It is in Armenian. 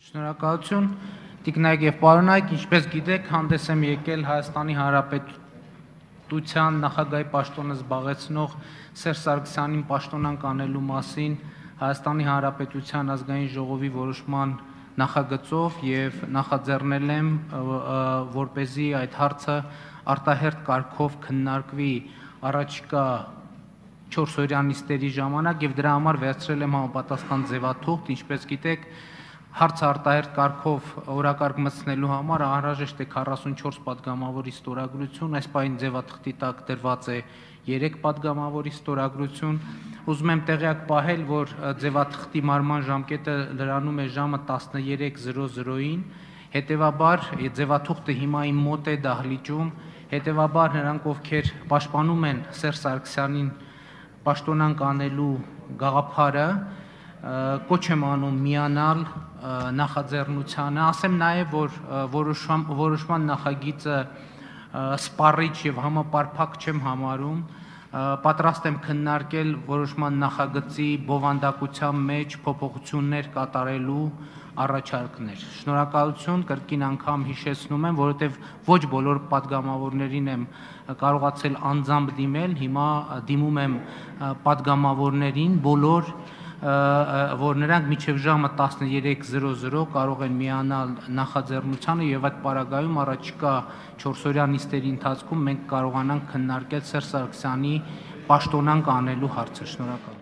Շնորհակալություն, տիկնայք եւ պարոնայք, ինչպես գիտեք, հանդես եմ եկել Հայաստանի Հանրապետության նախագահի պաշտոնը զբաղեցնող Սերժ Սարգսյանին պաշտոնանկ անելու մասին Հայաստանի Հանրապետության ազգային ժողովի որոշման նախագծով եւ նախաձեռնել եմ, որպեսզի այդ հարցը արտահերթ կարգով քննարկվի առաջիկա 4 օրյա նիստերի ժամանակ եւ դրա համար վերցրել եմ համապատասխան ձևաթուղթ, ինչպես գիտեք, հարցը արտահերթ կարգով օրակարգ մտցնելու համար անհրաժեշտ է 44 պատգամավորի ստորագրություն, այս պահին ձևաթղթի տակ դրված է 3 պատգամավորի ստորագրություն։ Ուզում եմ տեղյակ պահել, որ ձևաթղթի մարման ժամկետը լրանում է ժամը 13:00-ին, հետևաբար ձևաթուղթը հիմա իմ մոտ է դահլիճում, հետևաբար նրանք, ովքեր պաշտպանում են Սերժ Սարգսյանին պաշտոնանկ անելու գաղափարը, կոչ եմ անում միանալ նախաձեռնությանը, ասեմ նաև, որ որոշման նախագիծը սպառիչ եւ համապարփակ չեմ համարում, պատրաստ եմ քննարկել որոշման նախագծի բովանդակության մեջ փոփոխություններ կատարելու առաջարկներ։ Շնորհակալություն, կրկին անգամ հիշեցնում եմ, որովհետև ոչ բոլոր պատգամավորներին եմ կարողացել անձամբ դիմել, հիմա դիմում եմ պատգամավորներին բոլոր, որ նրանք մինչև ժամը 13:00 կարող են միանալ նախաձեռնությանը եւ այդ պարագայում առաջիկա 4 օրյա նիստերի ընթացքում մենք կարողանանք քննարկել Սերժ Սարգսյանի պաշտոնանկ անելու հարցը։ Շնորհակալ